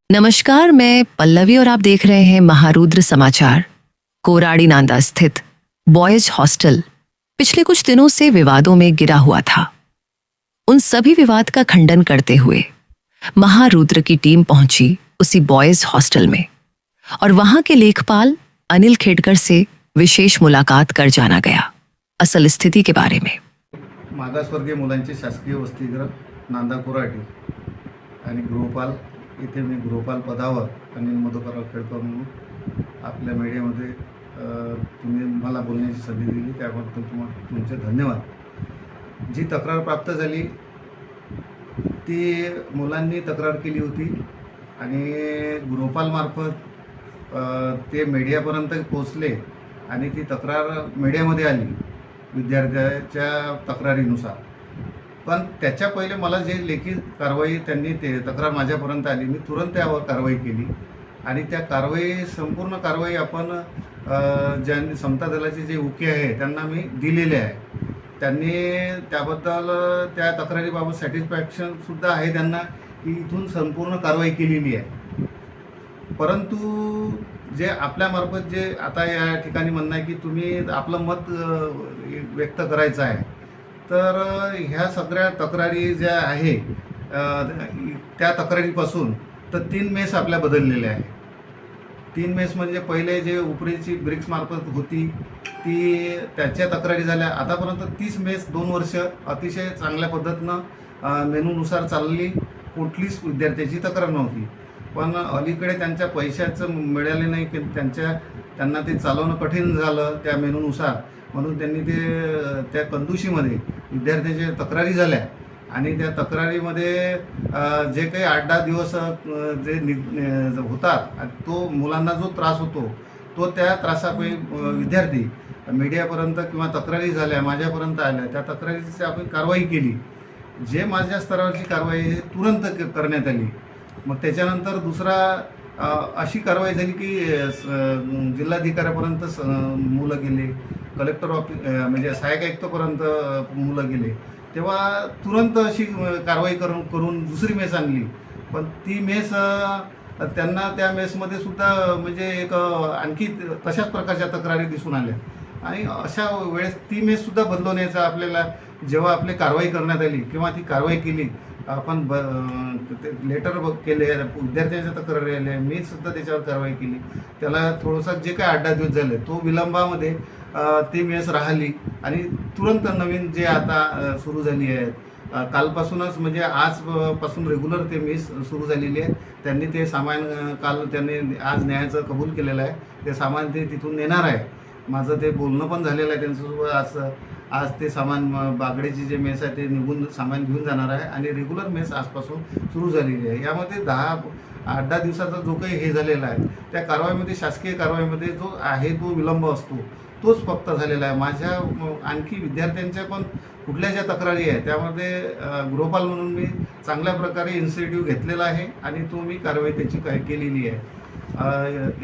नमस्कार, मैं पल्लवी और आप देख रहे हैं महारुद्र समाचार। कोराड़ी नांदा स्थित बॉयज हॉस्टल पिछले कुछ दिनों से विवादों में गिरा हुआ था। उन सभी विवाद का खंडन करते हुए महारुद्र की टीम पहुंची उसी बॉयज हॉस्टल में और वहां के लेखपाल अनिल खेडकर से विशेष मुलाकात कर जाना गया असल स्थिति के बारे में। मागासवर्गीय मुलांचे शासकीय वसतिगृह नांदा कोराडी आणि गृहपाल इथे मी गृहपाल पदावर अनिल मधुकरराव खेडकर म्हणून आपल्या मीडियामध्ये तुम्ही मला बोलण्याची संधी दिली त्याबद्दल तुमचे धन्यवाद। जी तक्रार प्राप्त झाली ती मुलांनी तक्रार केली होती आणि गृहपालमार्फत ते मीडियापर्यंत पोहोचले आणि ती तक्रार मीडियामध्ये आली विद्यार्थ्याच्या तक्रारीनुसार। पण त्याच्या पहिले मला जे लेखी कारवाई त्यांनी ते तक्रार माझ्यापर्यंत आली, मी तुरंत त्यावर कारवाई केली आणि त्या संपूर्ण कारवाई आपण ज्यांनी समता दलाचे जे उके आहे त्यांना मी दिलेले आहे। त्यांनी त्याबद्दल त्या तक्रारीबाबत सॅटिस्फॅक्शनसुद्धा आहे त्यांना की इथून संपूर्ण कारवाई केलेली आहे। परंतु जे आपल्यामार्फत जे आता या ठिकाणी म्हणणं आहे की तुम्ही आपलं मत व्यक्त करायचं आहे, तर ह्या सगळ्या तक्रारी ज्या आहे त्या तक्रारीपासून तर 3 मेस आपल्या बदललेल्या आहे। 3 मेस म्हणजे पहिले जे उपरीची ब्रिक्समार्फत होती ती त्याच्या तक्रारी झाल्या। आतापर्यंत 30 मेस 2 वर्ष अतिशय चांगल्या पद्धतीनं मेनूनुसार चालली, कुठलीच विद्यार्थ्याची तक्रार नव्हती। पण अलीकडे त्यांच्या पैशाचं मिळाले नाही की त्यांना ते चालवणं कठीण झालं त्या मेनूनुसार, म्हणून त्यांनी ते त्या कंदुशीमध्ये विद्यार्थ्यांच्या तक्रारी झाल्या आणि त्या तक्रारीमध्ये जे काही 8-10 दिवस जे होतात तो मुलांना जो त्रास होतो तो त्या त्रासापैकी विद्यार्थी मीडियापर्यंत किंवा तक्रारी झाल्या माझ्यापर्यंत आल्या, त्या तक्रारीची आपण कारवाई केली। जे माझ्या स्तरावरची कारवाई आहे तुरंत करण्यात आली। मग त्याच्यानंतर दुसरा अशी कारवाई झाली की जिल्हाधिकाऱ्यापर्यंत मुलं गेले, कलेक्टर ऑफिस म्हणजे सहाय्यक आयुक्तपर्यंत मुलं गेले, तेव्हा तुरंत अशी कारवाई करून दुसरी मेस आणली। पण ती मेस त्यांना त्या मेसमध्ये सुद्धा म्हणजे एक आणखी तशाच प्रकारच्या तक्रारी दिसून आल्या आणि अशा वेळेस ती मेससुद्धा बदलवण्याचा आपल्याला जेव्हा आपली कारवाई करण्यात आली किंवा ती कारवाई केली आपण लेटर केले, विद्यार्थ्यांच्या तक्रारी आल्या, मी सुद्धा त्याच्यावर कारवाई केली। त्याला थोडंसं जे काही 8-10 दिवस झाले तो विलंबामध्ये ती मेस राहिली आणि तुरंत नवीन जे आता सुरू झाली आहे कालपासूनच म्हणजे आजपासून रेग्युलर ते मेस सुरू झालेली आहे। त्यांनी ते सामान काल त्यांनी आज न्यायाचं कबूल केलेलं आहे, ते सामान ते तिथून नेणार आहे। माझं ते बोलणं पण झालेलं आहे त्यांच्यासोबत। आज ते सामान बागडेची जे मेस आहे ते निघून सामान घेऊन जाणार आहे आणि रेग्युलर मेस आजपासून सुरू झालेली आहे। यामध्ये 8-10 दिवसाचा जो काही हे झालेला आहे त्या कारवाईमध्ये शासकीय कारवाईमध्ये जो आहे तो विलंब असतो तोच फक्त झालेला आहे। माझ्या आणखी विद्यार्थ्यांच्या पण कुठल्या ज्या तक्रारी आहे त्यामध्ये गृहपाल म्हणून मी चांगल्या प्रकारे इनिशिएटिव्ह घेतलेला आहे आणि तो मी कारवाई त्याची केलेली आहे।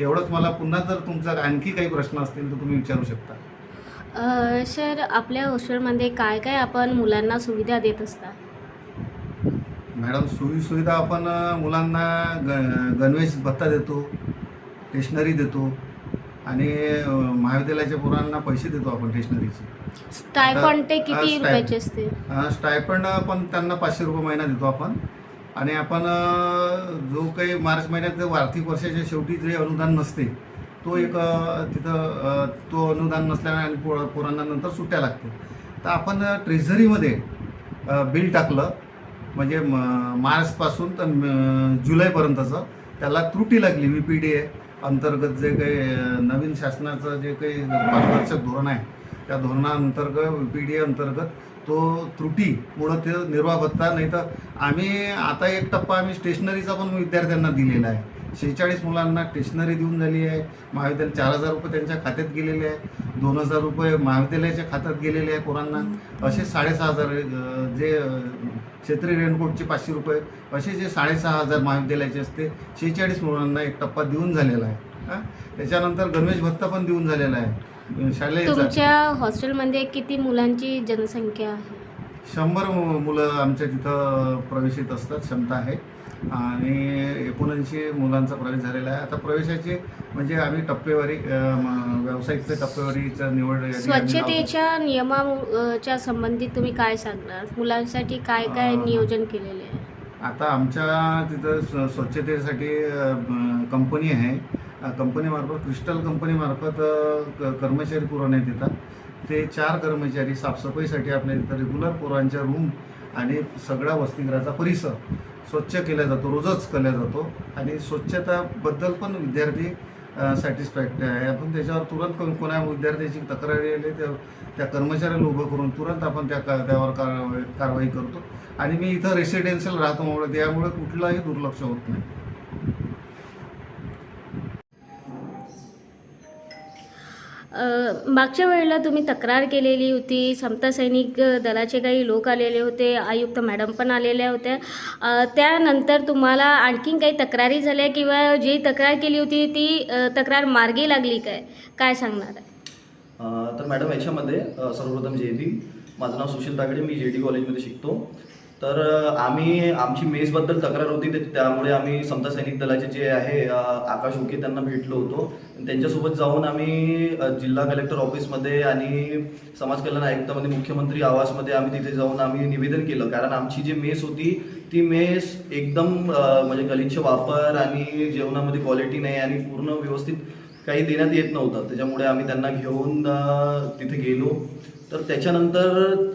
एवढंच मला पुन्हा जर तुमचा आणखी काही प्रश्न असतील तर तुम्ही विचारू शकता। सर, आपल्या हॉस्टेलमध्ये काय काय आपण मुलांना सुविधा देत असता? मॅडम, सुविधा आपण मुलांना गणवेश भत्ता देतो, स्टेशनरी देतो आणि महाविद्यालयाच्या पोरांना पैसे देतो आपण स्टेशनरीचे। स्टायफंड ते किती रुपयाचे असते? स्टायफंड पण त्यांना 500 रुपये महिना देतो आपण आणि आपण जो काही मार्च महिन्यात आर्थिक वर्षाच्या शेवटी जे अनुदान नसते तो एक तिथं तो अनुदान नसल्याने आणि पोरांना नंतर सुट्ट्या लागते तर आपण ट्रेझरीमध्ये बिल टाकलं म्हणजे मार्चपासून तर जुलैपर्यंतचं त्याला त्रुटी लागली VPDA अंतर्गत जे काही नवीन शासनाचं जे काही मार्गदर्शक धोरण आहे त्या धोरणाअंतर्गत VPDA अंतर्गत तो त्रुटीमुळं ते निर्वाह भत्ता नाही तर आम्ही आता एक टप्पा आम्ही स्टेशनरीचा पण विद्यार्थ्यांना दिलेला आहे। 46 मुलांना स्टेशनरी देऊन झाली आहे। महाविद्यालय 4000 रुपये त्यांच्या खात्यात गेलेले आहे, 2000 रुपये महाविद्यालयाच्या खात्यात गेलेले आहे पोरांना, असे 6500 जे क्षेत्रीय रेनकोटचे 500 रुपये असे जे 6500 महाविद्यालयाचे असते 46 मुलांना एक टप्पा देऊन झालेला आहे। त्याच्यानंतर गणवेश भत्ता पण देऊन झालेला आहे शालेय। तुमच्या हॉस्टेलमध्ये किती मुलांची जनसंख्या आहे? 100 मुलं आमच्या तिथं प्रवेशित असतात, क्षमता आहे आणि 79 मुलांचा प्रवेश झालेला आहे. आता प्रवेशाची म्हणजे आम्ही टप्पेवारी व्यावसायिक टप्पेवारीचा निवड यादी आम्ही लावतो. स्वच्छतेच्या नियमाच्या संबंधित तुम्ही काय सांगणार? मुलांसाठी काय काय नियोजन केलेले आहे? आता आमच्या तिथं स्वच्छतेसाठी कंपनी आहे. कंपनीमार्फत क्रिस्टल कंपनीमार्फत कर्मचारी पुरवण्यात येतात. ते 4 कर्मचारी साफसफाईसाठी आपल्या इथं रेग्युलर पोरांच्या रूम आणि सगळा वसतिगृहाचा परिसर स्वच्छ केला जातो, रोजच केला जातो. आणि स्वच्छताबद्दल पण विद्यार्थी सॅटिस्फॅक्ट आहे. आपण त्याच्यावर तुरंत कोणा विद्यार्थ्याची तक्रार आली त्या कर्मचाऱ्याला उभं करून तुरंत आपण त्यावर कारवाई करतो. आणि मी इथं रेसिडेन्शियल राहतो त्यामुळे कुठलंही दुर्लक्ष होत नाही. मागच्या वेळेला तुम्ही तक्रार केलेली होती, समता सैनिक दलाचे काही लोक आलेले होते, आयुक्त मॅडम पण आलेल्या होत्या. त्यानंतर तुम्हाला आणखीन काही तक्रारी झाल्या किंवा जी तक्रार केली होती ती तक्रार मार्गी लागली काय सांगणार आहे? तर मॅडम याच्यामध्ये सर्वप्रथम जय भीम. माझं नाव सुशील तागडे, मी JD कॉलेजमध्ये शिकतो. तर आमची मेसबद्दल तक्रार होती, त्यामुळे आम्ही समता सैनिक दलाचे जे आहे आकाश उके त्यांना भेटलो होतो. त्यांच्यासोबत जाऊन आम्ही जिल्हा कलेक्टर ऑफिसमध्ये आणि समाज कल्याण आयुक्तामध्ये मुख्यमंत्री आवासमध्ये आम्ही तिथे जाऊन आम्ही निवेदन केलं. कारण आमची जी मेस होती ती मेस एकदम म्हणजे गलिच्छ वापर आणि जेवणामध्ये क्वालिटी नाही आणि पूर्ण व्यवस्थित काही देण्यात येत नव्हतं. त्याच्यामुळे आम्ही त्यांना घेऊन तिथे गेलो. तर त्याच्यानंतर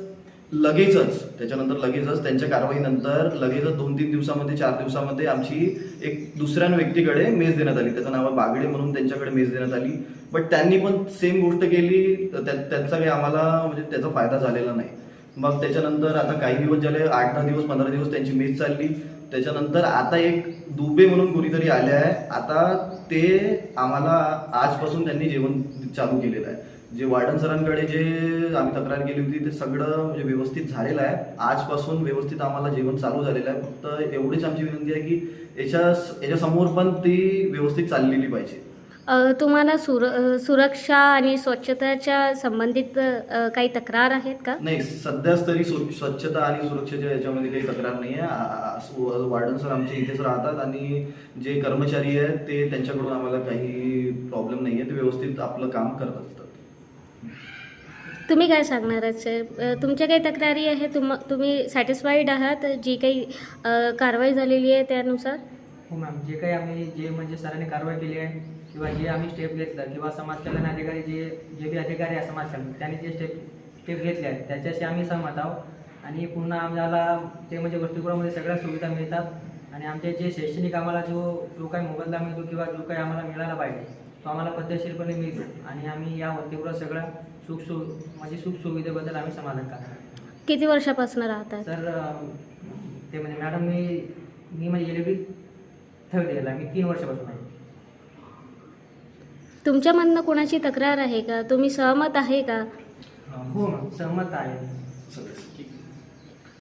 लगेचच त्यांच्या कारवाईनंतर लगेचच 2-3 दिवसामध्ये 4 दिवसामध्ये आमची एक दुसऱ्या व्यक्तीकडे मेस देण्यात आली. त्याचं नाव बागडे म्हणून त्यांच्याकडे मेस देण्यात आली. बट त्यांनी पण सेम गोष्ट केली. त्यांचा काही आम्हाला म्हणजे त्याचा फायदा झालेला नाही. मग त्याच्यानंतर आता काही दिवस झाले, 8-10 दिवस 15 दिवस त्यांची मेस चालली. त्याच्यानंतर आता एक दुबे म्हणून कोणीतरी आले आहे. आता ते आम्हाला आजपासून त्यांनी जेवण चालू केलेलं आहे. जे वार्डन सरांकडे जे आम्ही तक्रार केली होती ते सगळं म्हणजे व्यवस्थित झालेलं आहे. आजपासून व्यवस्थित आम्हाला जेवण चालू झालेलं आहे. फक्त एवढीच आमची विनंती आहे की याच्यासमोर पण ती व्यवस्थित चाललेली पाहिजे. तुम्हाला सुरक्षा आणि स्वच्छतेच्या संबंधित काही तक्रार आहेत का? नाही, सध्याच तरी स्वच्छता आणि सुरक्षेच्या याच्यामध्ये काही तक्रार नाही आहे. वार्डन सर आमचे इथेच राहतात आणि जे कर्मचारी आहेत ते त्यांच्याकडून आम्हाला काही प्रॉब्लेम नाही आहे. ते व्यवस्थित आपलं काम करत असतात. तुम्ही काय सांगणार आहात सर? तुमच्या काही तक्रारी आहे, तुम्ही सॅटिस्फाईड आहात जी काही कारवाई झालेली आहे त्यानुसार? हो मॅम, जे म्हणजे सरांनी कारवाई केली आहे किंवा जे आम्ही स्टेप घेतलं किंवा समाज कल्याण अधिकारी जे बी अधिकारी आहे समाज कल्याण त्यांनी जे स्टेप घेतले आहेत त्याच्याशी आम्ही सहमत आहोत. आणि पुन्हा आम्हाला ते म्हणजे वसतिगृहामध्ये सगळ्या सुविधा मिळतात आणि आमचे जे शैक्षणिक आम्हाला जो काही मोबदला मिळतो किंवा जो काही आम्हाला मिळाला पाहिजे तो आम्हाला पद्धतशीरपणे मिळतो. आणि आम्ही या वसतिगृहात सगळ्या सुखसुविधेबद्दल आम्ही समाधानकारक आहोत. किती वर्षापासून राहतात? सर ते म्हणजे मॅडम मी म्हणजे LLB 3rd इयरला, मी 3 वर्षापासून आहे. तुमच्यामधनं कोणाची तक्रार आहे का? तुम्ही सहमत आहे का? हो मॅम, सहमत आहे.